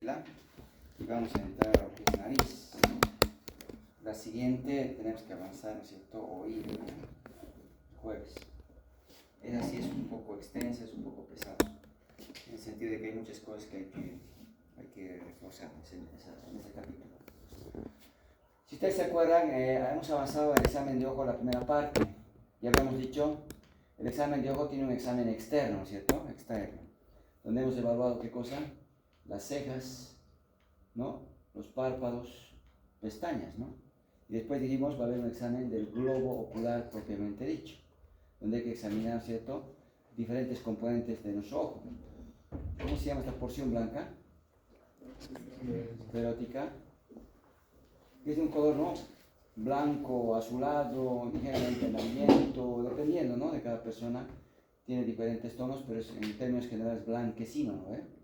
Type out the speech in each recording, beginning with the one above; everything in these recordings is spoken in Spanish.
pupila y vamos a entrar a lo que es nariz. La siguiente tenemos que avanzar, ¿no es cierto? Oído, jueves. Es así, es un poco extensa, es un poco pesado, en el sentido de que hay muchas cosas que hay que reforzar en ese capítulo. Si ustedes se acuerdan, hemos avanzado el examen de ojo, la primera parte. Ya habíamos dicho, el examen de ojo tiene un examen externo, ¿no es cierto? Externo. Donde hemos evaluado qué cosa? Las cejas, ¿no? Los párpados, pestañas, ¿no? Y después dijimos, va a haber un examen del globo ocular propiamente dicho, donde hay que examinar, ¿cierto?, diferentes componentes de nuestro ojo. ¿Cómo se llama esta porción blanca? Esclerótica. Es de un color, ¿no?, blanco, azulado, ligeramente amarillento, dependiendo, ¿no?, de cada persona. Tiene diferentes tonos, pero en términos generales blanquecino, ¿no?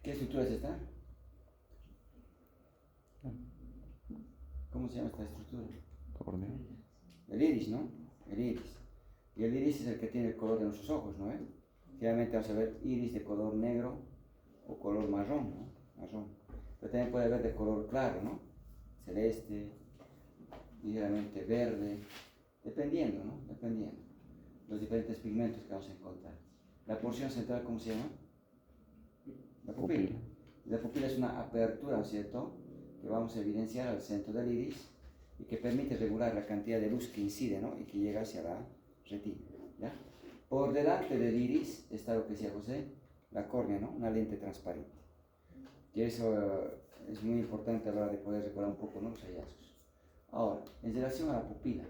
¿Qué estructura es esta? ¿Cómo se llama esta estructura? El iris, ¿no? El iris. Y el iris es el que tiene el color de nuestros ojos, ¿no? Generalmente vamos a ver iris de color negro o color marrón, ¿no? Marrón. Pero también puede haber de color claro, ¿no? Celeste, ligeramente verde, dependiendo, ¿no? Dependiendo. Los diferentes pigmentos que vamos a encontrar. La porción central, ¿cómo se llama? La pupila. La pupila es una apertura, ¿cierto?, que vamos a evidenciar al centro del iris y que permite regular la cantidad de luz que incide, ¿no?, y que llega hacia la retina, ¿ya? Por delante del iris está lo que decía José, la córnea, ¿no?, una lente transparente. Y eso es muy importante a la hora de poder recordar un poco, ¿no?, los hallazgos. Ahora, en relación a la pupila,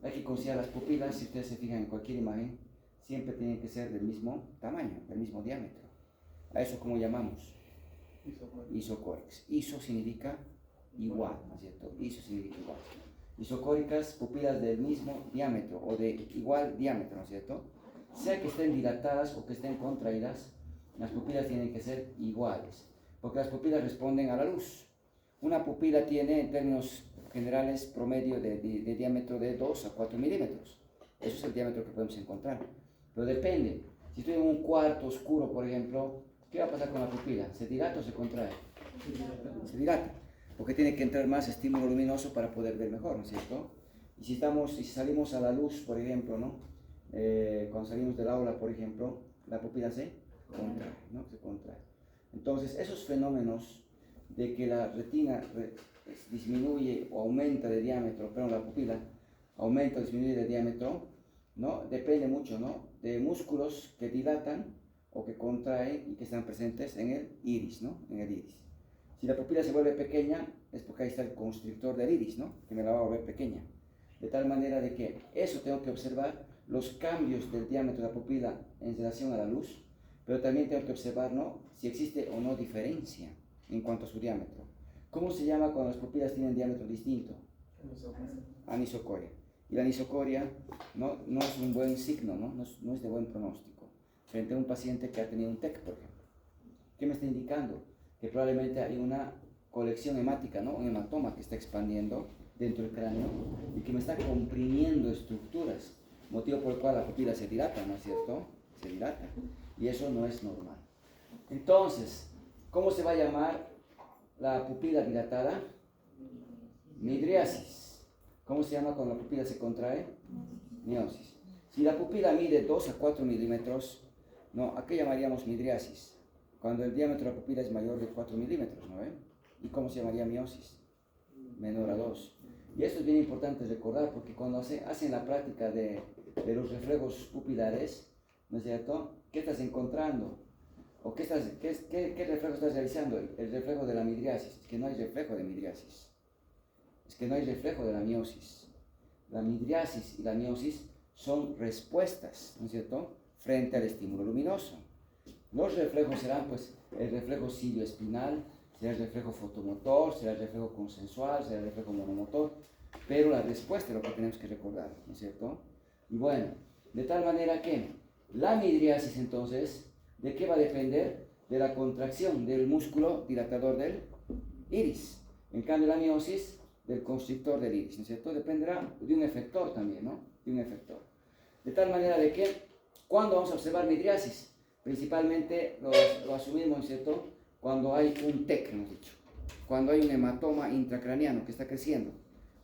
hay que considerar las pupilas, si ustedes se fijan en cualquier imagen, siempre tienen que ser del mismo tamaño, del mismo diámetro. ¿A eso cómo llamamos? Isocórex. Iso significa igual, ¿no es cierto? Iso significa igual. Isocóricas, pupilas del mismo diámetro o de igual diámetro, ¿no es cierto? Sea que estén dilatadas o que estén contraídas, las pupilas tienen que ser iguales, porque las pupilas responden a la luz. Una pupila tiene, en términos generales, promedio de diámetro de 2 a 4 milímetros. Eso es el diámetro que podemos encontrar. Pero depende. Si estoy en un cuarto oscuro, por ejemplo, ¿qué va a pasar con la pupila? ¿Se dilata o se contrae? Se dilata, porque tiene que entrar más estímulo luminoso para poder ver mejor, ¿no es cierto? Y si salimos a la luz, por ejemplo, ¿no? Cuando salimos del aula, por ejemplo, la pupila se contrae, ¿no? Se contrae. Entonces, esos fenómenos de que la retina disminuye o aumenta de diámetro, perdón, la pupila aumenta o disminuye de diámetro, ¿no?, depende mucho, ¿no?, de músculos que dilatan o que contraen y que están presentes en el iris, ¿no?, en el iris. Si la pupila se vuelve pequeña, es porque ahí está el constrictor del iris, ¿no?, que me la va a volver pequeña. De tal manera de que eso tengo que observar, los cambios del diámetro de la pupila en relación a la luz, pero también tengo que observar, ¿no?, si existe o no diferencia en cuanto a su diámetro. ¿Cómo se llama cuando las pupilas tienen diámetro distinto? Anisocoria. Y la anisocoria no es un buen signo, no es de buen pronóstico frente a un paciente que ha tenido un TEC, por ejemplo. ¿Qué me está indicando? Que probablemente hay una colección hemática, ¿no?, un hematoma que está expandiendo dentro del cráneo y que me está comprimiendo estructuras, motivo por el cual la pupila se dilata, ¿no es cierto? Se dilata. Y eso no es normal. Entonces, ¿cómo se va a llamar la pupila dilatada? Midriasis. ¿Cómo se llama cuando la pupila se contrae? Miosis. Si la pupila mide 2 a 4 milímetros, ¿no?, ¿a qué llamaríamos midriasis? Cuando el diámetro de la pupila es mayor de 4 milímetros, ¿no? ¿Y cómo se llamaría miosis? Menor a 2. Y esto es bien importante recordar, porque cuando hacen la práctica de los reflejos pupilares, ¿no es cierto?, ¿qué estás encontrando? ¿O qué reflejo estás realizando? El reflejo de la midriasis. Es que no hay reflejo de midriasis. Es que no hay reflejo de la miosis. La midriasis y la miosis son respuestas, ¿no es cierto?, frente al estímulo luminoso. Los reflejos serán, pues, el reflejo cilioespinal, será el reflejo fotomotor, será el reflejo consensual, será el reflejo monomotor, pero la respuesta es lo que tenemos que recordar, ¿no es cierto? Y bueno, de tal manera que la midriasis, entonces, ¿de qué va a depender? De la contracción del músculo dilatador del iris. En cambio, la miosis, del constrictor del iris, ¿no es cierto? Dependerá de un efector también, ¿no? De un efector. De tal manera de que, ¿cuándo vamos a observar midriasis? Principalmente lo asumimos, ¿no es cierto?, cuando hay un TEC, hemos dicho, cuando hay un hematoma intracraneano que está creciendo,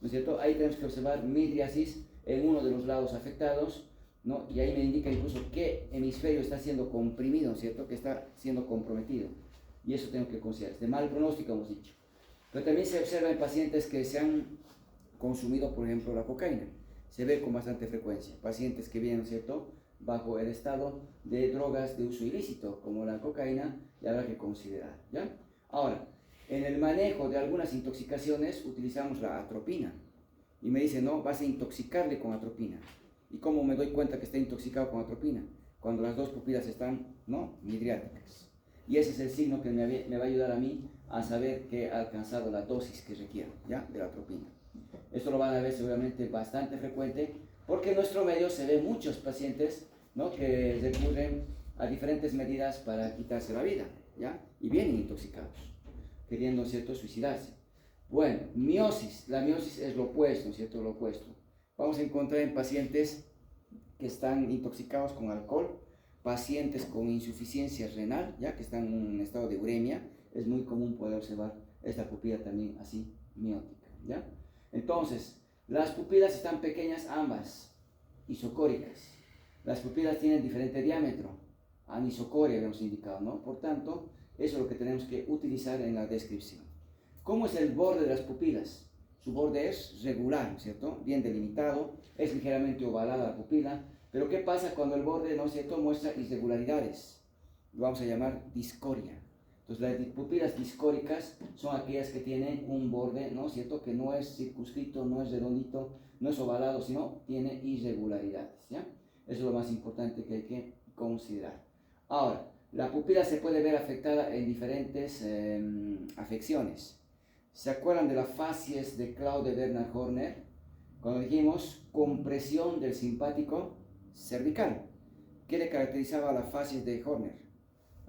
¿no es cierto? Ahí tenemos que observar midriasis en uno de los lados afectados, ¿no? Y ahí me indica incluso qué hemisferio está siendo comprimido, ¿no es cierto? Que está siendo comprometido. Y eso tengo que considerar. Es de mal pronóstico, hemos dicho. Pero también se observa en pacientes que se han consumido, por ejemplo, la cocaína. Se ve con bastante frecuencia. Pacientes que vienen, ¿no es cierto?, bajo el estado de drogas de uso ilícito, como la cocaína, y habrá que considerar, ¿ya? Ahora, en el manejo de algunas intoxicaciones utilizamos la atropina. Y me dicen, no, vas a intoxicarle con atropina. ¿Y cómo me doy cuenta que está intoxicado con atropina? Cuando las dos pupilas están, ¿no?, midriáticas. Y ese es el signo que me va a ayudar a mí a saber que ha alcanzado la dosis que requiero, ¿ya?, de la atropina. Esto lo van a ver seguramente bastante frecuente, porque en nuestro medio se ven muchos pacientes, ¿no?, que recurren a diferentes medidas para quitarse la vida, ¿ya?, y vienen intoxicados, queriendo, ¿cierto?, suicidarse. Bueno, miosis. La miosis es lo opuesto, ¿cierto?, lo opuesto. Vamos a encontrar en pacientes que están intoxicados con alcohol, pacientes con insuficiencia renal, ya que están en un estado de uremia. Es muy común poder observar esta pupila también así, miótica, ¿ya? Entonces, las pupilas están pequeñas ambas, isocóricas. Las pupilas tienen diferente diámetro, anisocoria habíamos indicado, ¿no? Por tanto, eso es lo que tenemos que utilizar en la descripción. ¿Cómo es el borde de las pupilas? Su borde es regular, ¿cierto?, bien delimitado, es ligeramente ovalada la pupila, pero ¿qué pasa cuando el borde, ¿no es cierto?, muestra irregularidades? Lo vamos a llamar discoria. Entonces, las pupilas discóricas son aquellas que tienen un borde, ¿no es cierto?, que no es circunscrito, no es redondito, no es ovalado, sino tiene irregularidades, ¿ya? Eso es lo más importante que hay que considerar. Ahora, la pupila se puede ver afectada en diferentes afecciones. ¿Se acuerdan de la facies de Claude Bernard Horner? Cuando dijimos compresión del simpático cervical. ¿Qué le caracterizaba a la facies de Horner?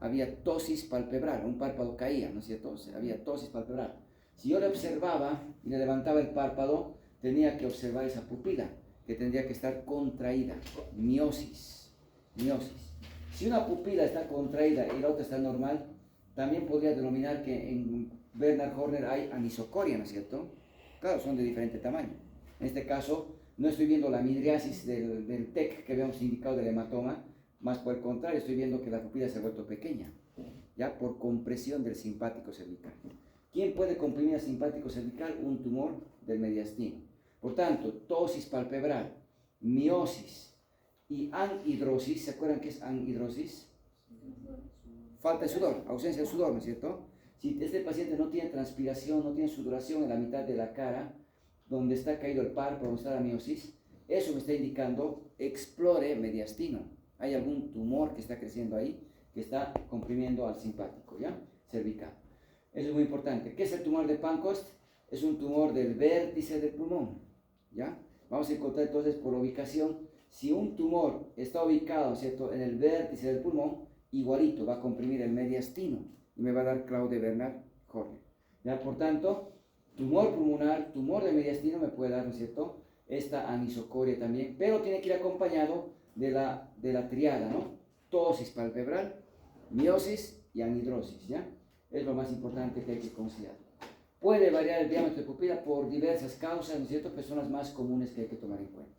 Había tosis palpebral, un párpado caía, ¿no es cierto? Había tosis palpebral. Si yo le observaba y le levantaba el párpado, tenía que observar esa pupila, que tendría que estar contraída. Miosis. Miosis. Si una pupila está contraída y la otra está normal, también podría denominar que en Bernard Horner hay anisocoria, ¿no es cierto? Claro, son de diferente tamaño. En este caso, no estoy viendo la midriasis del TEC que habíamos indicado del hematoma, más por el contrario, estoy viendo que la pupila se ha vuelto pequeña, ya por compresión del simpático cervical. ¿Quién puede comprimir el simpático cervical? Un tumor del mediastino. Por tanto, tosis palpebral, miosis y anhidrosis. ¿Se acuerdan qué es anhidrosis? Falta de sudor, ausencia de sudor, ¿no es cierto? Si este paciente no tiene transpiración, no tiene sudoración en la mitad de la cara, donde está caído el párpado, donde está la miosis, eso me está indicando explore mediastino. Hay algún tumor que está creciendo ahí, que está comprimiendo al simpático, ¿ya?, cervical. Eso es muy importante. ¿Qué es el tumor de Pancoast? Es un tumor del vértice del pulmón, ¿ya? Vamos a encontrar entonces por ubicación, si un tumor está ubicado, ¿cierto?, en el vértice del pulmón, igualito va a comprimir el mediastino y me va a dar Claude Bernard Horner, ¿ya? Por tanto, tumor pulmonar, tumor de mediastino me puede dar, ¿no es cierto?, esta anisocoria también, pero tiene que ir acompañado de la triada, ¿no? Tosis palpebral, miosis y anhidrosis, ¿ya? Es lo más importante que hay que considerar. Puede variar el diámetro de pupila por diversas causas, ¿no es cierto?, que son las más comunes que hay que tomar en cuenta.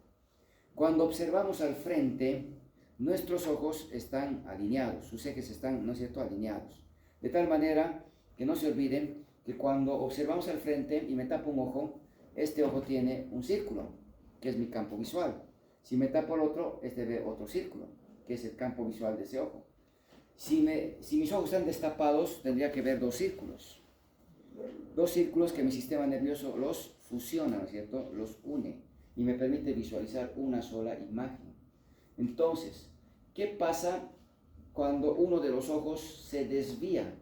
Cuando observamos al frente, nuestros ojos están alineados, sus ejes están, ¿no es cierto?, alineados. De tal manera que no se olviden que cuando observamos al frente y me tapo un ojo, este ojo tiene un círculo, que es mi campo visual. Si me tapo el otro, este ve otro círculo, que es el campo visual de ese ojo. Si mis ojos están destapados, tendría que ver dos círculos. Dos círculos que mi sistema nervioso los fusiona, ¿no es cierto?, los une y me permite visualizar una sola imagen. Entonces, ¿qué pasa cuando uno de los ojos se desvía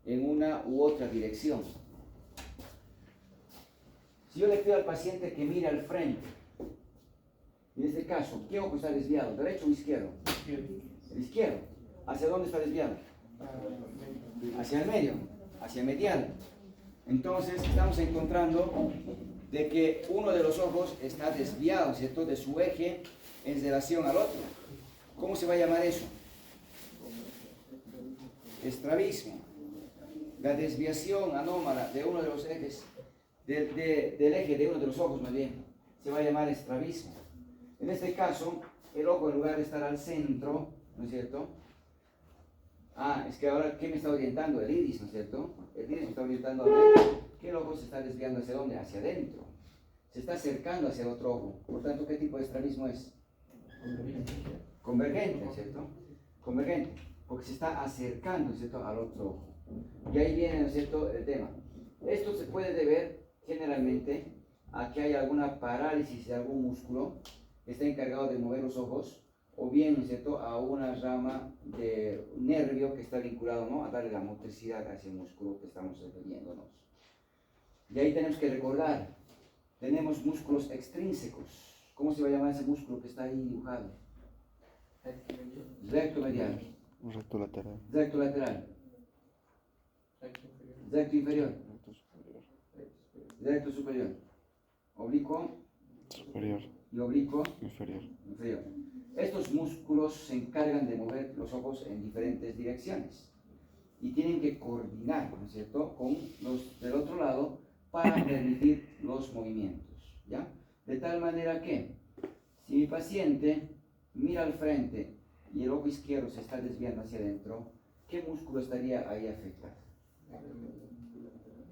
en una u otra dirección? Si yo le pido al paciente que mire al frente, en este caso, ¿qué ojo está desviado? ¿Derecho o izquierdo? El izquierdo. ¿Hacia dónde está desviado? Hacia el medio, hacia medial. Entonces, estamos encontrando de que uno de los ojos está desviado, ¿cierto?, de su eje en relación al otro. ¿Cómo se va a llamar eso? Estrabismo. la desviación anómala de uno de los ejes, del eje de uno de los ojos más bien, se va a llamar estrabismo. En este caso, el ojo en lugar de estar al centro, ¿no es cierto? Es que ahora, ¿qué me está orientando? El iris, ¿no es cierto? El iris me está orientando a ver que el ojo se está desviando hacia dónde, hacia adentro. Se está acercando hacia el otro ojo. Por tanto, ¿qué tipo de estrabismo es? Convergente, ¿no es cierto? Convergente, porque se está acercando, ¿no es cierto?, al otro ojo. Y ahí viene, ¿no es cierto?, el tema. Esto se puede deber generalmente a que hay alguna parálisis de algún músculo que está encargado de mover los ojos, o bien, ¿no es cierto?, a una rama de nervio que está vinculado, ¿no?, a darle la motricidad a ese músculo que estamos refiriéndonos. Y ahí tenemos que recordar, tenemos músculos extrínsecos. ¿Cómo se va a llamar ese músculo que está ahí dibujado? Recto medial. Recto lateral. Recto lateral. Recto inferior. Recto superior. Oblicuo. Superior. Y oblicuo. Inferior. Inferior. Estos músculos se encargan de mover los ojos en diferentes direcciones y tienen que coordinar, ¿no es cierto?, con los del otro lado para permitir los movimientos, ¿ya? De tal manera que, si mi paciente mira al frente y el ojo izquierdo se está desviando hacia adentro, ¿qué músculo estaría ahí afectado?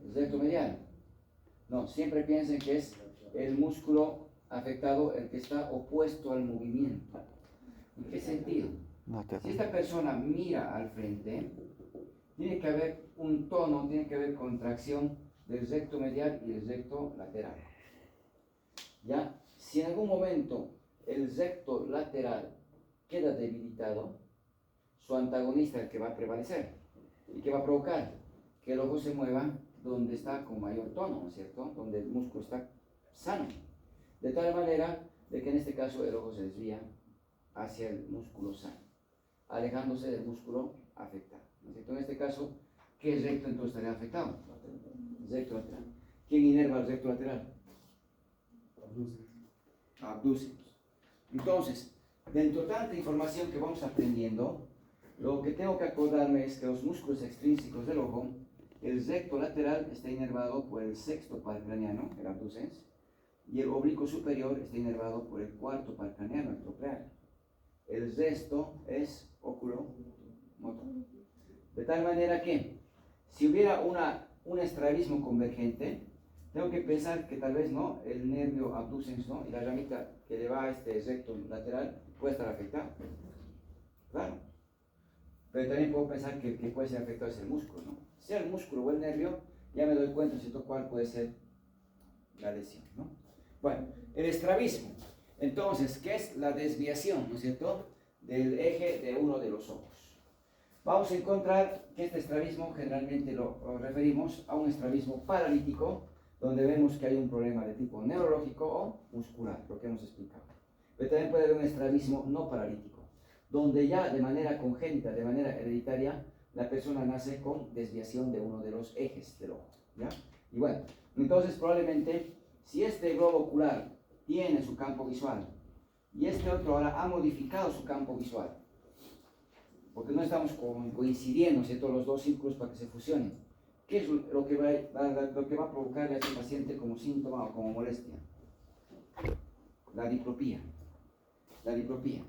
¿El recto medial? No, siempre piensen que es el músculo afectado el que está opuesto al movimiento. ¿En qué sentido? Si esta persona mira al frente, tiene que haber un tono, tiene que haber contracción del recto medial y del recto lateral. ¿Ya? Si en algún momento el recto lateral queda debilitado, su antagonista es el que va a prevalecer y que va a provocar que el ojo se mueva donde está con mayor tono, ¿no es cierto?, donde el músculo está sano, de tal manera de que en este caso el ojo se desvía hacia el músculo sano, alejándose del músculo afectado, ¿no es cierto? En este caso, ¿qué recto entonces estaría afectado? Recto lateral. ¿Quién inerva el recto lateral? Abdúceros. Entonces, dentro de tanta información que vamos aprendiendo, lo que tengo que acordarme es que los músculos extrínsecos del ojo, el recto lateral está inervado por el sexto par craneano, el abducens, y el oblicuo superior está inervado por el cuarto par craneano, el troclear. El resto es oculomotor. De tal manera que, si hubiera un estrabismo convergente, tengo que pensar que tal vez no, el nervio abducens, ¿no?, y la ramita que le va a este recto lateral puede estar afectado. Claro. Pero también puedo pensar que puede ser afectado ese músculo, ¿no? Sea el músculo o el nervio, ya me doy cuenta, ¿cierto?, cuál puede ser la lesión, ¿no? Bueno, el estrabismo. Entonces, ¿qué es la desviación, ¿no es cierto?, del eje de uno de los ojos. Vamos a encontrar que este estrabismo generalmente lo referimos a un estrabismo paralítico, donde vemos que hay un problema de tipo neurológico o muscular, lo que hemos explicado. Pero también puede haber un estrabismo no paralítico, donde ya de manera congénita, de manera hereditaria, la persona nace con desviación de uno de los ejes del ojo, ¿ya? Y bueno, entonces probablemente, si este globo ocular tiene su campo visual, y este otro ahora ha modificado su campo visual, porque no estamos coincidiendo, ¿cierto?, los dos círculos para que se fusionen. ¿Qué es lo que va a provocarle a este paciente como síntoma o como molestia? La diplopía. La diplopía.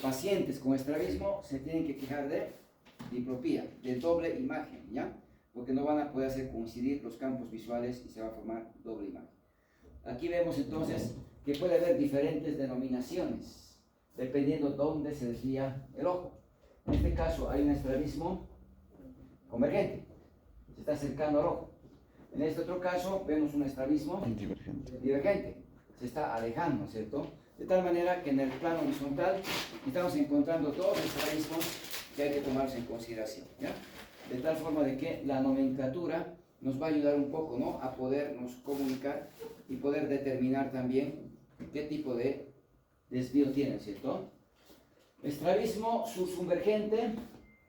Pacientes con estrabismo se tienen que quejar de diplopía, de doble imagen, ¿ya? Porque no van a poder hacer coincidir los campos visuales y se va a formar doble imagen. Aquí vemos entonces que puede haber diferentes denominaciones, dependiendo dónde se desvía el ojo. En este caso hay un estrabismo convergente, se está acercando al ojo. En este otro caso vemos un estrabismo divergente, se está alejando, ¿cierto? De tal manera que en el plano horizontal estamos encontrando todos los estrabismos que hay que tomarse en consideración, ¿ya? De tal forma de que la nomenclatura nos va a ayudar un poco, ¿no?, a podernos comunicar y poder determinar también qué tipo de desvío tiene, ¿cierto? Estrabismo subconvergente,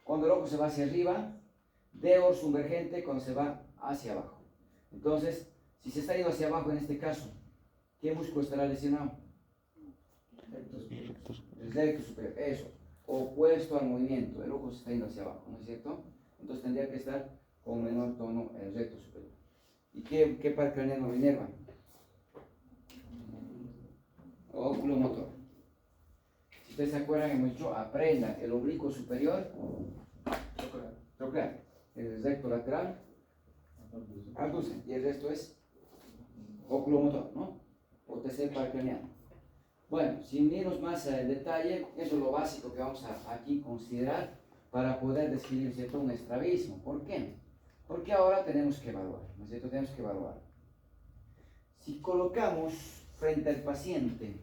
cuando el ojo se va hacia arriba. Deor subvergente, cuando se va hacia abajo. Entonces, si se está yendo hacia abajo en este caso, ¿qué músculo estará lesionado? El recto superior, eso, opuesto al movimiento, el ojo se está yendo hacia abajo, ¿no es cierto? Entonces tendría que estar con menor tono el recto superior. ¿Y qué par craneano lo inerva? Óculo motor. Si ustedes se acuerdan, hemos dicho, aprendan el oblicuo superior, troclear, el recto lateral, abducen, y el resto es óculo motor, ¿no? O tercer par craneano. Bueno, sin irnos más en detalle, eso es lo básico que vamos a aquí considerar para poder describir, ¿cierto?, un estrabismo. ¿Por qué? Porque ahora tenemos que evaluar, ¿no es cierto? Tenemos que evaluar. Si colocamos frente al paciente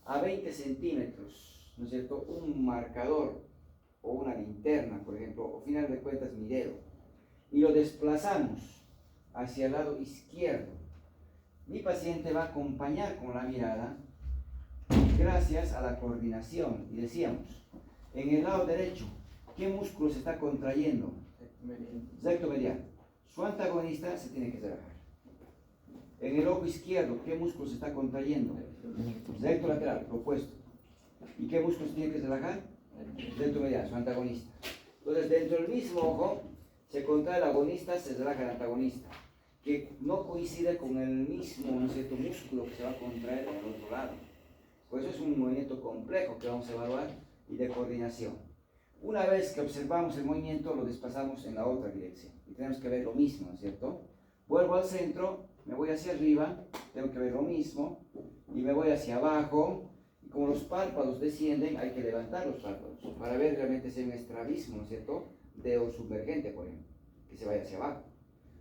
a 20 centímetros, ¿no es cierto?, un marcador o una linterna, por ejemplo, o final de cuentas mi dedo, y lo desplazamos hacia el lado izquierdo, mi paciente va a acompañar con la mirada gracias a la coordinación. Y decíamos, en el lado derecho, ¿qué músculo se está contrayendo? Recto mediano. Su antagonista se tiene que relajar. En el ojo izquierdo, ¿qué músculo se está contrayendo? Recto lateral, lo opuesto. ¿Y qué músculo se tiene que relajar? Recto mediano, su antagonista. Entonces, dentro del mismo ojo, se contrae el agonista, se relaja el antagonista, que no coincide con el mismo, ¿no es cierto?, músculo que se va a contraer en el otro lado. Por eso es un movimiento complejo que vamos a evaluar y de coordinación. Una vez que observamos el movimiento, lo desplazamos en la otra dirección. Y tenemos que ver lo mismo, ¿no es cierto? Vuelvo al centro, me voy hacia arriba, tengo que ver lo mismo, y me voy hacia abajo, y como los párpados descienden, hay que levantar los párpados, para ver realmente si hay un estrabismo, ¿no es cierto?, dedo subvergente, por ejemplo, que se vaya hacia abajo.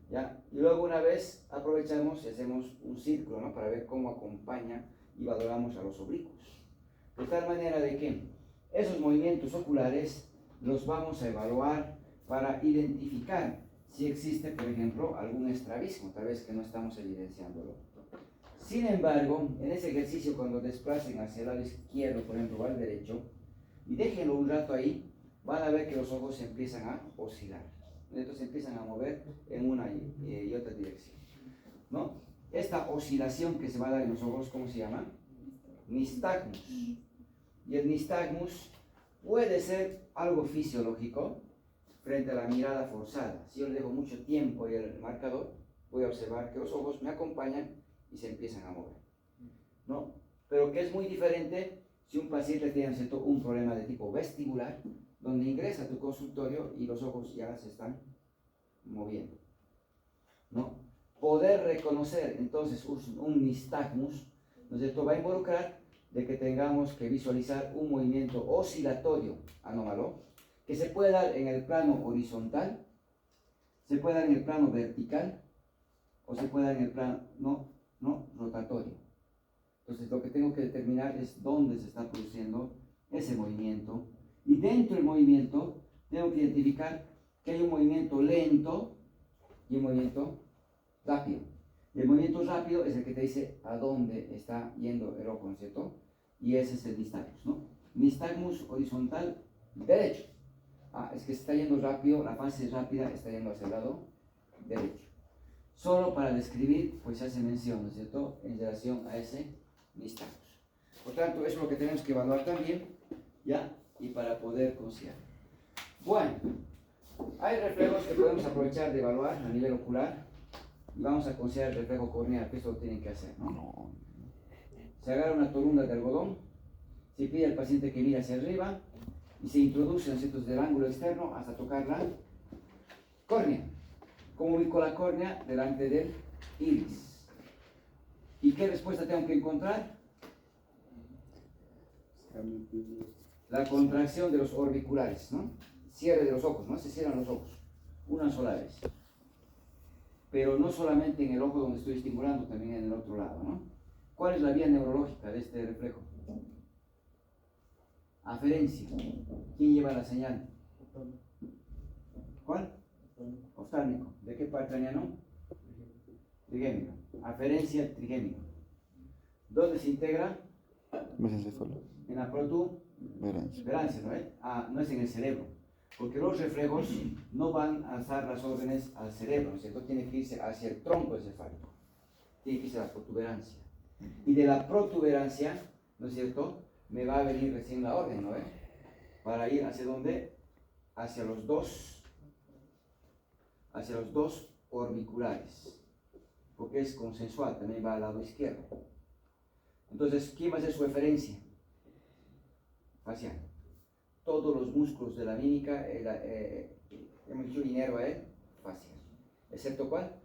¿Ya? Y luego una vez aprovechamos y hacemos un círculo, ¿no?, para ver cómo acompaña y valoramos a los oblicuos. De tal manera de que esos movimientos oculares los vamos a evaluar para identificar si existe, por ejemplo, algún estrabismo, tal vez que no estamos evidenciándolo. Sin embargo, en ese ejercicio, cuando desplacen hacia el lado izquierdo, por ejemplo, o al derecho, y déjenlo un rato ahí, van a ver que los ojos se empiezan a oscilar. Entonces se empiezan a mover en una y otra dirección, ¿no? Esta oscilación que se va a dar en los ojos, ¿cómo se llama? Nistagmus. Y el nistagmus puede ser algo fisiológico frente a la mirada forzada. Si yo le dejo mucho tiempo y el marcador, voy a observar que los ojos me acompañan y se empiezan a mover, ¿no? Pero que es muy diferente si un paciente tiene, ¿cierto?, un problema de tipo vestibular, donde ingresa a tu consultorio y los ojos ya se están moviendo, ¿no? Poder reconocer entonces un nistagmus, ¿no es cierto?, va a involucrar de que tengamos que visualizar un movimiento oscilatorio anómalo, que se puede dar en el plano horizontal, se puede dar en el plano vertical, o se puede dar en el plano no rotatorio. Entonces lo que tengo que determinar es dónde se está produciendo ese movimiento, y dentro del movimiento tengo que identificar que hay un movimiento lento y un movimiento rápido. Y el movimiento rápido es el que te dice a dónde está yendo el ojo, ¿no es cierto? Y ese es el nistagmus, ¿no? Nistagmus horizontal derecho. Es que se está yendo rápido, la fase rápida está yendo hacia el lado derecho. Solo para describir, pues se hace mención, ¿no es cierto?, en relación a ese nistagmus. Por tanto, eso es lo que tenemos que evaluar también, ¿ya? Y para poder considerar. Bueno, hay reflejos que podemos aprovechar de evaluar a nivel ocular, y vamos a considerar el reflejo corneal, que esto lo tienen que hacer, ¿no? Se agarra una torunda de algodón, se pide al paciente que mire hacia arriba, y se introduce, ¿no es cierto?, desde el ángulo externo hasta tocar la córnea. ¿Cómo ubico la córnea? Delante del iris. ¿Y qué respuesta tengo que encontrar? La contracción de los orbiculares, ¿no? Cierre de los ojos, ¿no? Se cierran los ojos una sola vez. Pero no solamente en el ojo donde estoy estimulando, también en el otro lado, ¿no? ¿Cuál es la vía neurológica de este reflejo? Aferencia. ¿Quién lleva la señal? ¿Cuál? Oftálmico. ¿De qué parte craneano? Trigémico. Aferencia trigémico. ¿Dónde se integra? Mesencéfalo. En la protuberancia, ¿no? No es en el cerebro. Porque los reflejos no van a alzar las órdenes al cerebro, ¿no es cierto? Tiene que irse hacia el tronco encefálico. Tiene que irse a la protuberancia. Y de la protuberancia, ¿no es cierto?, me va a venir recién la orden, ¿no? Para ir hacia dónde? Hacia los dos hacia los dos orbiculares, porque es consensual, también va al lado izquierdo. Entonces, ¿quién va a ser su referencia? Facial. Todos los músculos de la mímica, hemos dicho inerva es facial. ¿Excepto cuál?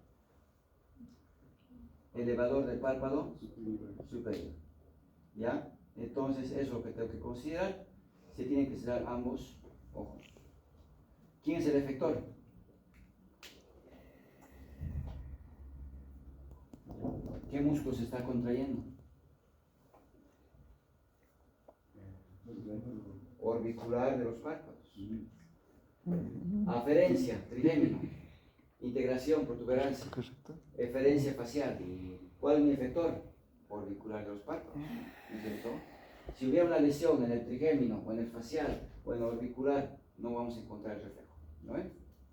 Elevador del párpado superior. ¿Ya? Entonces, eso es lo que tengo que considerar. Se tienen que cerrar ambos ojos. ¿Quién es el efector? ¿Qué músculo se está contrayendo? Orbicular de los párpados. Aferencia, trigémino. Integración, protuberancia. Eferencia facial. ¿Cuál es mi efector? Orbicular de los párpados. ¿No es cierto? Si hubiera una lesión en el trigémino, o en el facial, o en el orbicular, no vamos a encontrar el reflejo. ¿No es?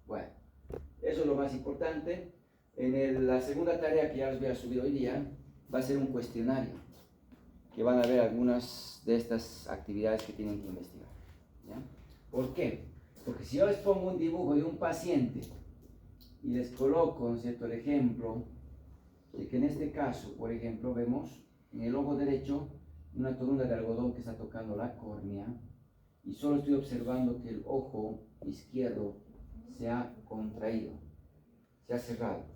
Bueno, eso es lo más importante. La segunda tarea que ya les voy a subir hoy día va a ser un cuestionario, que van a ver algunas de estas actividades que tienen que investigar. ¿Ya? ¿Por qué? Porque si yo les pongo un dibujo de un paciente y les coloco, ¿no es cierto?, el ejemplo de que en este caso, por ejemplo, vemos en el ojo derecho una torunda de algodón que está tocando la córnea y solo estoy observando que el ojo izquierdo se ha contraído, se ha cerrado.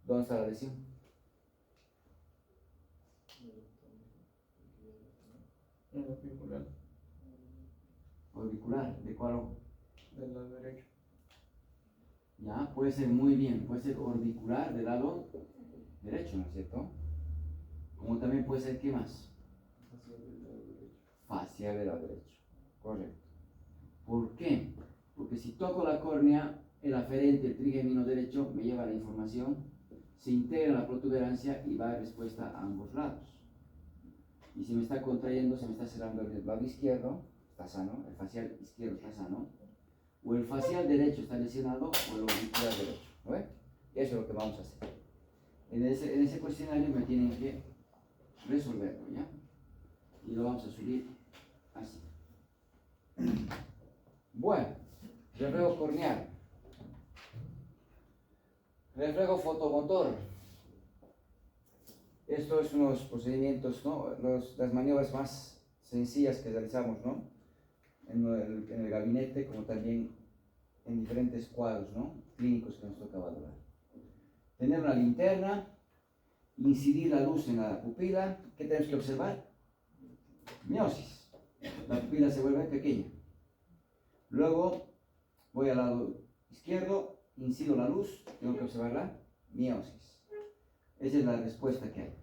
¿Dónde está la lesión? En el orbicular. ¿Orbicular? ¿De cuál ojo? Del lado derecho. Ya, puede ser muy bien, puede ser orbicular del lado derecho, ¿no es cierto? Como también puede ser, ¿qué más? Facial del lado derecho, correcto. ¿Por qué? Porque si toco la córnea, el aferente, el trigémino derecho, me lleva la información, se integra la protuberancia y va a respuesta a ambos lados. Y si me está contrayendo, se me está cerrando el lado izquierdo, está sano, el facial izquierdo está sano, o el facial derecho está lesionado, o el orbicular derecho. ¿No ven? Eso es lo que vamos a hacer. En ese cuestionario me tienen que resolverlo, ¿ya? Y lo vamos a subir así. Bueno, reflejo corneal. Reflejo fotomotor. Esto es unos procedimientos, ¿no? Las maniobras más sencillas que realizamos, ¿no? En el gabinete, como también en diferentes cuadros, ¿no?, clínicos que nos toca valorar. Tener una linterna, incidir la luz en la pupila. ¿Qué tenemos que observar? Miosis. La pupila se vuelve pequeña. Luego voy al lado izquierdo, incido la luz, tengo que observar la miosis. Esa es la respuesta que hay.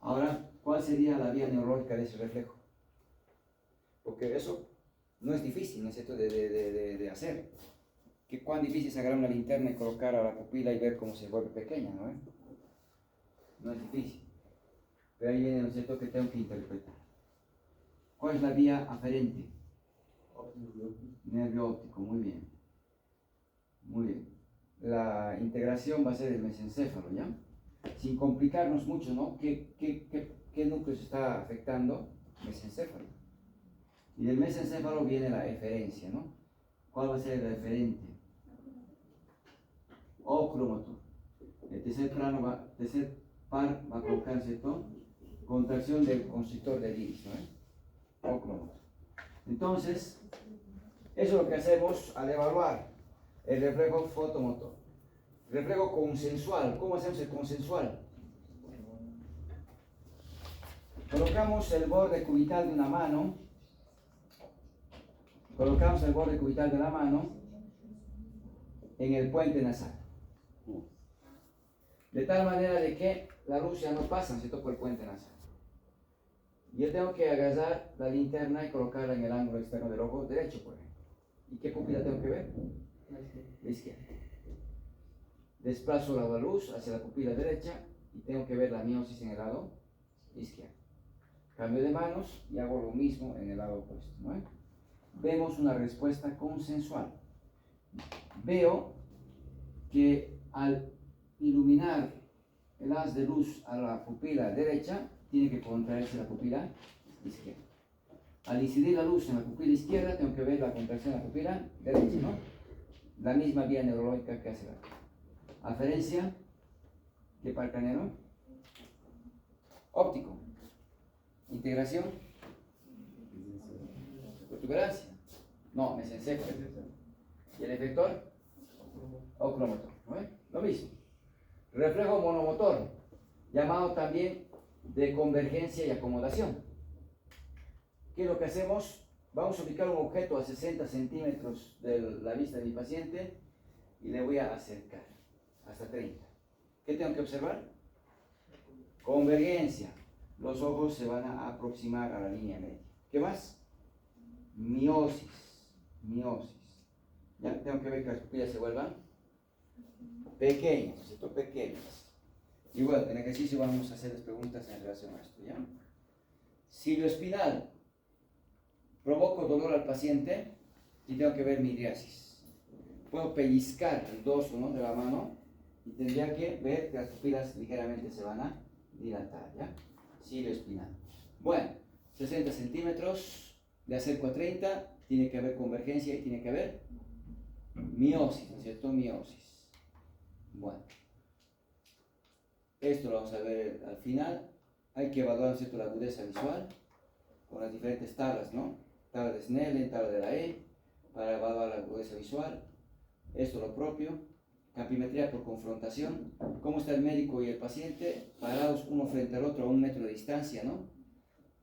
Ahora, ¿cuál sería la vía neurológica de ese reflejo? Porque eso no es difícil, ¿no es cierto?, de hacer. ¿Cuán difícil es agarrar una linterna y colocar a la pupila y ver cómo se vuelve pequeña, ¿no? No es difícil. Pero ahí viene, ¿no es cierto?, que tengo que interpretar. ¿Cuál es la vía aferente? Nervio óptico, muy bien. Muy bien. La integración va a ser el mesencéfalo, ¿ya? Sin complicarnos mucho, ¿no? ¿Qué núcleo se está afectando? Mesencéfalo. Y del mesencéfalo viene la eferencia, ¿no? ¿Cuál va a ser el eferente? Oculomotor. El tercer par va a colocar, ¿cierto?, contracción del constrictor del iris, ¿no? Oculomotor. Entonces, eso es lo que hacemos al evaluar el reflejo fotomotor. Reflejo consensual. ¿Cómo hacemos el consensual? Colocamos el borde cubital de una mano. Colocamos el borde cubital de la mano en el puente nasal. De tal manera de que la luz ya no pasa, se toca el puente nasal. Yo tengo que agarrar la linterna y colocarla en el ángulo externo del ojo derecho, por ejemplo. ¿Y qué pupila tengo que ver? La izquierda. Desplazo la luz hacia la pupila derecha y tengo que ver la miosis en el lado izquierdo. Cambio de manos y hago lo mismo en el lado opuesto, ¿no? Vemos una respuesta consensual. Veo que al iluminar el haz de luz a la pupila derecha, tiene que contraerse la pupila izquierda. Al incidir la luz en la pupila izquierda, tengo que ver la contracción de la pupila derecha, ¿no? la misma vía neurológica que hace la aferencia, ¿qué para el cranero? Óptico. Integración, protuberancia, no, mesencéfalo. ¿Y el efector? Oculomotor, ¿no es? Lo mismo. Reflejo monomotor, llamado también de convergencia y acomodación. ¿Qué es lo que hacemos? Vamos a ubicar un objeto a 60 centímetros de la vista de mi paciente y le voy a acercar hasta 30. ¿Qué tengo que observar? Convergencia. Los ojos se van a aproximar a la línea media. ¿Qué más? Miosis. Miosis. Ya tengo que ver que las pupillas se vuelvan pequeñas, ¿cierto? Pequeñas. Y bueno, en ejercicio vamos a hacerles preguntas en relación a esto, ¿ya? Cilio espinal. Provoco dolor al paciente y tengo que ver midriasis. Puedo pellizcar el dorso, ¿no?, de la mano y tendría que ver que las pupilas ligeramente se van a dilatar, ¿ya? Cilio espinal. Bueno, 60 centímetros, le acerco a 30, tiene que haber convergencia y tiene que haber miosis, ¿no es cierto? Miosis. Bueno, esto lo vamos a ver al final. Hay que evaluar, ¿no es cierto?, la agudeza visual con las diferentes tablas, ¿no? Tabla de Snellen, tabla de la E, para evaluar la agudeza visual. Esto lo propio. Campimetría por confrontación. ¿Cómo está el médico y el paciente? Parados uno frente al otro a 1 metro de distancia, ¿no?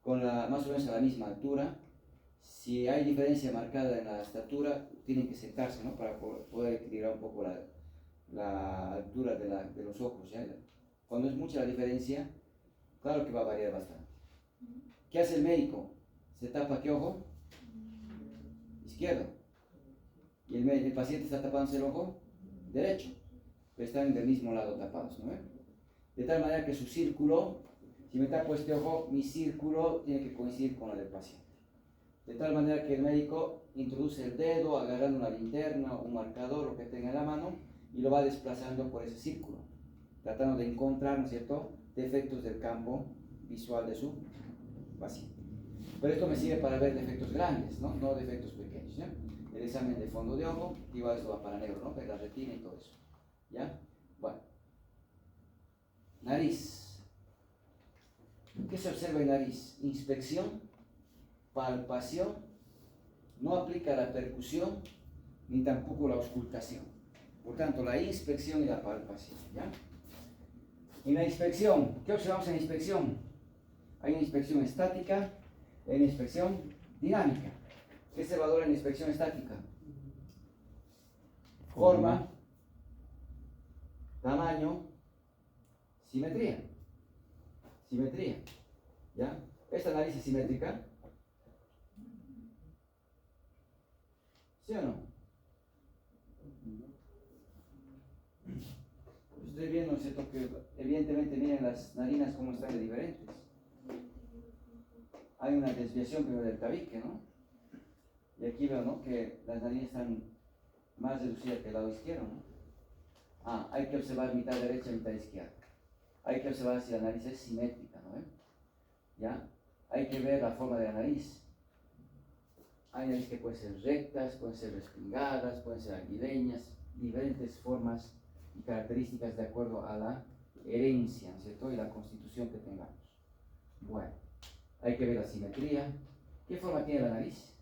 Con más o menos a la misma altura. Si hay diferencia marcada en la estatura, tienen que sentarse, ¿no?, para poder equilibrar un poco la altura de los ojos, ¿ya? Cuando es mucha la diferencia, claro que va a variar bastante. ¿Qué hace el médico? ¿Se tapa qué ojo? Izquierdo. Y el paciente está tapándose el ojo derecho, pero están del mismo lado tapados, ¿no? De tal manera que su círculo, si me tapo este ojo, mi círculo tiene que coincidir con el del paciente. De tal manera que el médico introduce el dedo agarrando una linterna o un marcador, lo que tenga en la mano, y lo va desplazando por ese círculo, tratando de encontrar, ¿no es cierto?, defectos del campo visual de su paciente. Pero esto me sirve para ver defectos grandes, ¿no? No defectos pequeños, ¿ya? El examen de fondo de ojo, igual esto va para negro, ¿no? Ver la retina y todo eso, ¿ya? Bueno. Nariz. ¿Qué se observa en nariz? Inspección, palpación, no aplica la percusión, ni tampoco la auscultación. Por tanto, la inspección y la palpación, ¿ya? En la inspección, ¿qué observamos en la inspección? Hay una inspección estática, hay una inspección dinámica. ¿Qué se valora en la inspección estática? Forma, tamaño, simetría. Simetría, ¿ya? ¿Esta nariz es simétrica? ¿Sí o no? Estoy viendo, ¿cierto?, que evidentemente miren las narinas cómo están de diferentes. Hay una desviación primero del tabique, ¿no? Y aquí veo, ¿no?, que las narinas están más reducidas que el lado izquierdo, ¿no? Ah, hay que observar mitad derecha, mitad izquierda. Hay que observar si la nariz es simétrica, ¿no? ¿Ya? Hay que ver la forma de la nariz. Hay narices que pueden ser rectas, pueden ser respingadas, pueden ser aguileñas, diferentes formas y características de acuerdo a la herencia, ¿no es cierto?, y la constitución que tengamos. Bueno, hay que ver la simetría. ¿Qué forma tiene la nariz?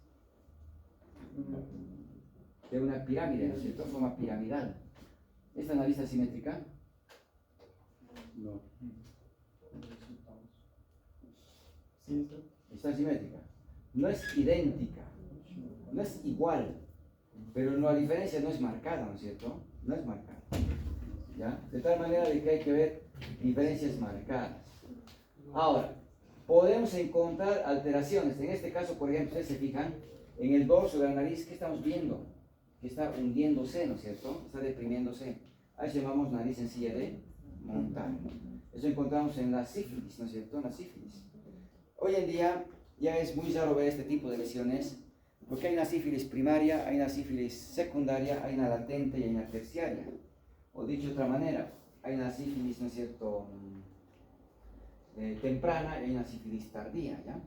De una pirámide, ¿no es cierto?, forma piramidal. ¿Esta nariz es simétrica? No. Está simétrica. No es idéntica, no es igual, pero la diferencia no es marcada, ¿no es cierto? No es marcada, ¿ya? De tal manera de que hay que ver diferencias marcadas. Ahora, podemos encontrar alteraciones. En este caso, por ejemplo, ustedes se fijan en el dorso de la nariz, ¿qué estamos viendo? Que está hundiéndose, ¿no es cierto? Está deprimiéndose. Ahí llamamos nariz en silla de montar. Eso encontramos en la sífilis, ¿no es cierto? En la sífilis. Hoy en día ya es muy raro ver este tipo de lesiones, porque hay una sífilis primaria, hay una sífilis secundaria, hay una latente y hay una terciaria. O dicho de otra manera, hay una sífilis, ¿no es cierto?, temprana y hay una sífilis tardía, ¿ya?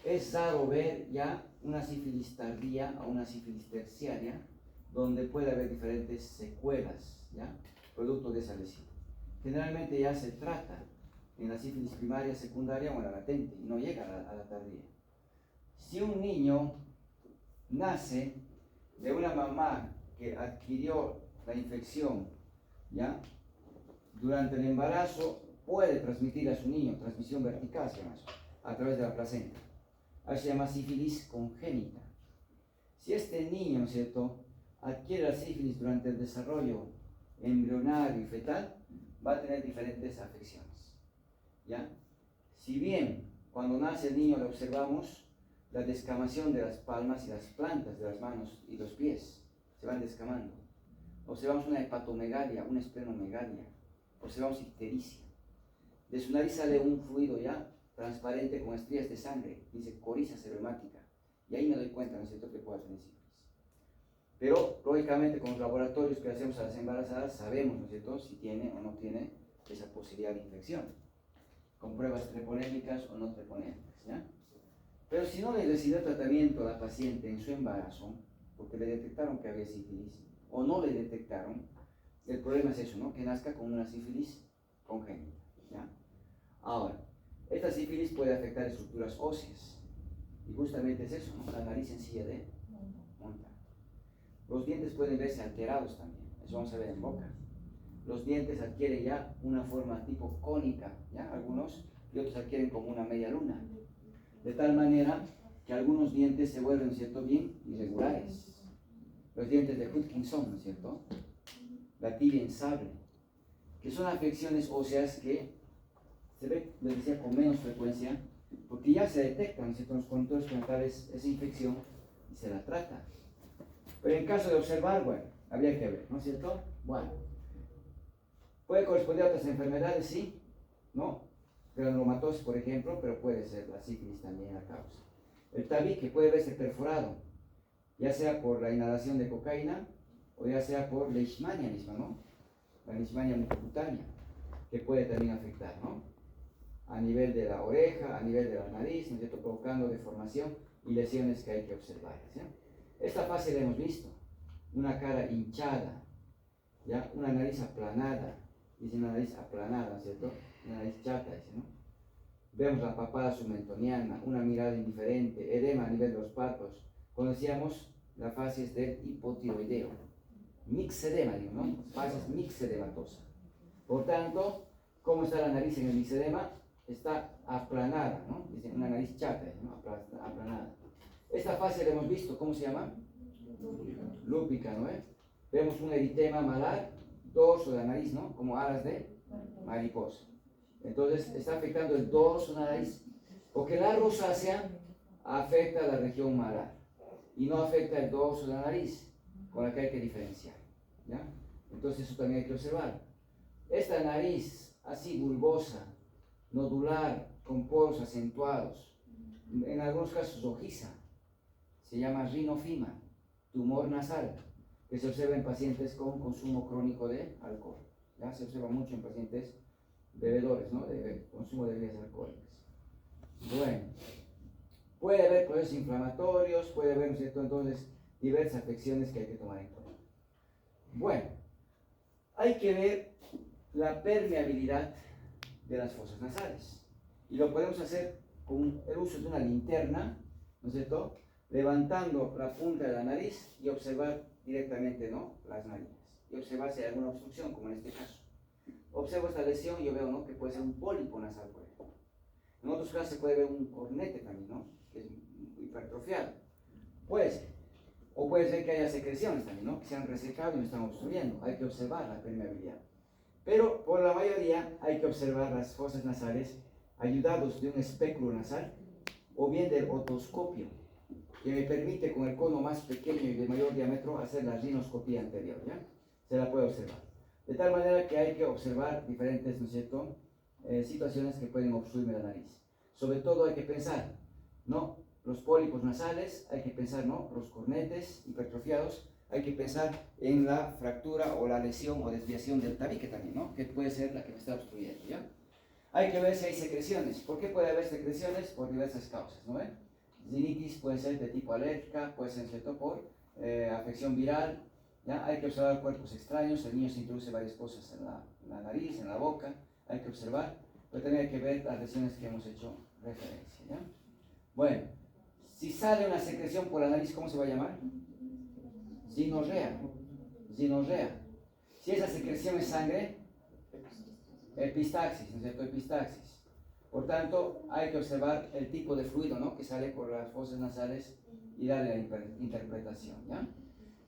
Es raro ver ya una sífilis tardía o una sífilis terciaria donde puede haber diferentes secuelas, ¿ya? Producto de esa lesión. Generalmente ya se trata en la sífilis primaria, secundaria o en la latente, y no llega a la tardía. Si un niño nace de una mamá que adquirió la infección, ¿ya? Durante el embarazo, puede transmitir a su niño, transmisión vertical se llama eso, a través de la placenta. Ahí se llama sífilis congénita. Si este niño, ¿no es cierto?, adquiere la sífilis durante el desarrollo embrionario y fetal, va a tener diferentes afecciones, ¿ya? Si bien cuando nace el niño le observamos la descamación de las palmas y las plantas de las manos y los pies, se van descamando. Observamos una hepatomegalia, una esplenomegalia, observamos ictericia. De su nariz sale un fluido ya transparente con estrías de sangre, dice coriza cerebromática, y ahí me doy cuenta, ¿no es cierto?, que puede tener sífilis. Pero, lógicamente, con los laboratorios que hacemos a las embarazadas, sabemos, ¿no es cierto?, si tiene o no tiene esa posibilidad de infección, con pruebas treponémicas o no treponémicas, ¿ya? Pero si no le recibió tratamiento a la paciente en su embarazo, porque le detectaron que había sífilis, o no le detectaron, el problema es eso, ¿no?, que nazca con una sífilis congénita, ¿ya? Ahora, esta sífilis puede afectar estructuras óseas, y justamente es eso, ¿no?, la nariz sencilla de montar. Los dientes pueden verse alterados también, eso vamos a ver en boca. Los dientes adquieren ya una forma tipo cónica, ¿ya? Algunos, y otros adquieren como una media luna. De tal manera que algunos dientes se vuelven, ¿cierto?, bien irregulares. Los dientes de Hutchinson, ¿no es cierto?, la tibia en sable, que son afecciones óseas que se ve, les decía, con menos frecuencia, porque ya se detectan, ¿no es cierto?, en los conductores frontales esa infección y se la trata. Pero en caso de observar, bueno, habría que ver, ¿no es cierto? Bueno, puede corresponder a otras enfermedades, sí, ¿no? Granulomatosis, por ejemplo, pero puede ser la sífilis también la causa. El tabique puede verse perforado, ya sea por la inhalación de cocaína o ya sea por leishmania misma, ¿no? La leishmania mucocutánea, que puede también afectar, ¿no? A nivel de la oreja, a nivel de la nariz, ¿no es cierto?, provocando deformación y lesiones que hay que observar, ¿sí? Esta fase la hemos visto, una cara hinchada, ¿ya? Una nariz aplanada, dice una nariz aplanada, ¿cierto? Una nariz chata, dice, ¿no? Vemos la papada submentoniana, una mirada indiferente, edema a nivel de los párpados. Conocíamos las fases del hipotiroideo, mixedema, digo, ¿no? Fases mixedematosa. Por tanto, ¿cómo está la nariz en el mixedema? Está aplanada, ¿no? Dice una nariz chata, ¿no? Aplanada. Esta fase la hemos visto, ¿cómo se llama? Lúpica, ¿no? Vemos un eritema malar, dorso de la nariz, ¿no? Como alas de mariposa. Entonces, está afectando el dorso de la nariz, porque la rosácea afecta a la región malar y no afecta el dorso de la nariz, con la que hay que diferenciar, ¿ya? Entonces, eso también hay que observar. Esta nariz, así bulbosa, nodular, con poros acentuados, en algunos casos rojiza, se llama rinofima, tumor nasal, que se observa en pacientes con consumo crónico de alcohol. ¿Ya? Se observa mucho en pacientes bebedores, ¿no?, de consumo de bebidas alcohólicas. Bueno, puede haber procesos inflamatorios, puede haber, ¿no es cierto?, entonces diversas afecciones que hay que tomar en cuenta. Bueno, hay que ver la permeabilidad de las fosas nasales, y lo podemos hacer con el uso de una linterna, ¿no es cierto?, levantando la punta de la nariz y observar directamente, ¿no?, las narinas, y observar si hay alguna obstrucción, como en este caso. Observo esta lesión y yo veo, ¿no?, que puede ser un pólipo nasal, por ejemplo. En otros casos se puede ver un cornete también, ¿no?, que es hipertrofiado. Puede ser. O puede ser que haya secreciones también, ¿no?, que se han resecado y me están obstruyendo. Hay que observar la permeabilidad. Pero por la mayoría hay que observar las fosas nasales ayudados de un espéculo nasal o bien del otoscopio, que me permite con el cono más pequeño y de mayor diámetro hacer la rinoscopía anterior, ¿ya? Se la puede observar. De tal manera que hay que observar diferentes, ¿no es cierto?, situaciones que pueden obstruirme la nariz. Sobre todo hay que pensar, ¿no?, los pólipos nasales, hay que pensar, ¿no?, los cornetes hipertrofiados, hay que pensar en la fractura o la lesión o desviación del tabique también, ¿no?, que puede ser la que me está obstruyendo, ¿ya? Hay que ver si hay secreciones. ¿Por qué puede haber secreciones? Por diversas causas, ¿no ven? Rinitis puede ser de tipo alérgica, puede ser, ¿cierto?, por afección viral, ¿ya? Hay que observar cuerpos extraños, el niño se introduce varias cosas en la nariz, en la boca, hay que observar, pero también hay que ver las lesiones que hemos hecho referencia, ¿ya? Bueno, si sale una secreción por la nariz, ¿cómo se va a llamar? Ginorrea. Ginorrea. Si esa secreción es sangre, epistaxis, ¿no es cierto? Epistaxis. Por tanto, hay que observar el tipo de fluido, ¿no?, que sale por las fosas nasales y darle la interpretación, ¿ya?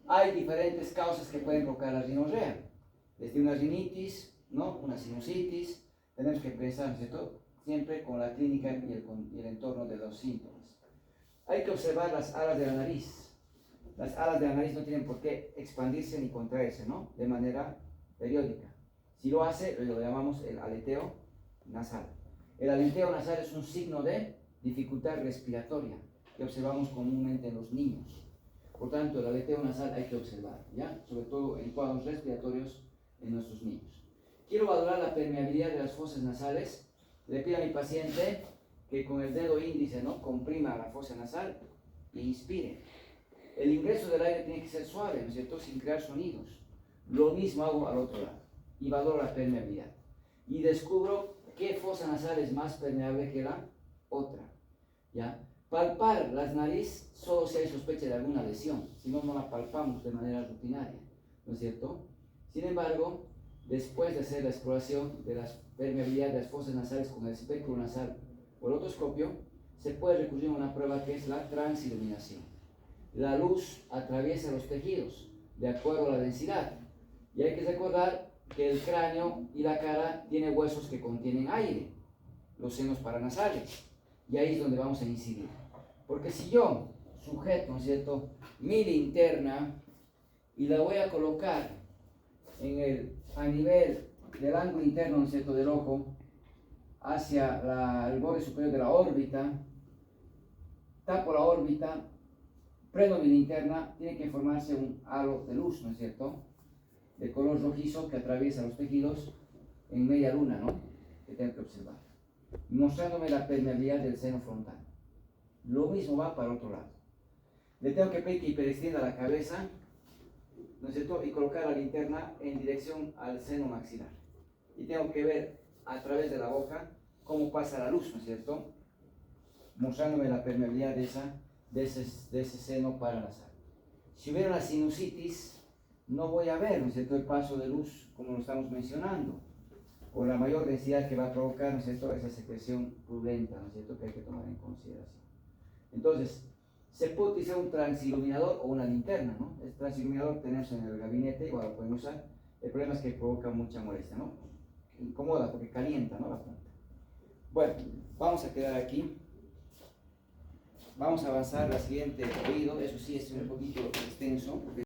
Hay diferentes causas que pueden provocar la rinorrea, desde una rinitis, ¿no?, una sinusitis. Tenemos que pensar, ¿no es cierto?, siempre con la clínica y el entorno de los síntomas. Hay que observar las alas de la nariz. Las alas de la nariz no tienen por qué expandirse ni contraerse, ¿no?, de manera periódica. Si lo hace, lo llamamos el aleteo nasal. El aleteo nasal es un signo de dificultad respiratoria que observamos comúnmente en los niños. Por tanto, el aleteo nasal hay que observar, ¿ya? Sobre todo en cuadros respiratorios en nuestros niños. Quiero valorar la permeabilidad de las fosas nasales. Le pido a mi paciente que con el dedo índice, ¿no?, comprima la fosa nasal e inspire. El ingreso del aire tiene que ser suave, ¿no es cierto?, sin crear sonidos. Lo mismo hago al otro lado y valoro la permeabilidad. Y descubro qué fosa nasal es más permeable que la otra, ¿ya? Palpar las narices solo si hay sospecha de alguna lesión, si no, no la palpamos de manera rutinaria, ¿no es cierto? Sin embargo, después de hacer la exploración de la permeabilidad de las fosas nasales con el espectro nasal o el otoscopio, se puede recurrir a una prueba que es la transiluminación. La luz atraviesa los tejidos de acuerdo a la densidad, y hay que recordar que el cráneo y la cara tienen huesos que contienen aire, los senos paranasales, y ahí es donde vamos a incidir. Porque si yo sujeto, ¿no es cierto?, mi linterna y la voy a colocar a nivel del ángulo interno, ¿no es cierto?, del ojo, hacia el borde superior de la órbita, tapo la órbita, prendo mi linterna, tiene que formarse un halo de luz, ¿no es cierto?, de color rojizo que atraviesa los tejidos en media luna, ¿no?, que tengo que observar, mostrándome la permeabilidad del seno frontal. Lo mismo va para el otro lado. Le tengo que pedir que hiperextienda la cabeza, ¿no es cierto?, y colocar la linterna en dirección al seno maxilar. Y tengo que ver a través de la boca cómo pasa la luz, ¿no es cierto?, mostrándome la permeabilidad de ese seno paranasal. Si hubiera una sinusitis, no voy a ver, ¿no es cierto?, el paso de luz como lo estamos mencionando, por la mayor densidad que va a provocar, ¿no es cierto?, esa secreción purulenta, ¿no es cierto?, que hay que tomar en consideración. Entonces, se puede utilizar un transiluminador o una linterna, ¿no? El transiluminador tenemos en el gabinete, igual lo podemos usar. El problema es que provoca mucha molestia, ¿no? Incomoda porque calienta, ¿no?, la punta. Bueno, vamos a quedar aquí. Vamos a avanzar al siguiente oído. Eso sí es un poquito extenso, porque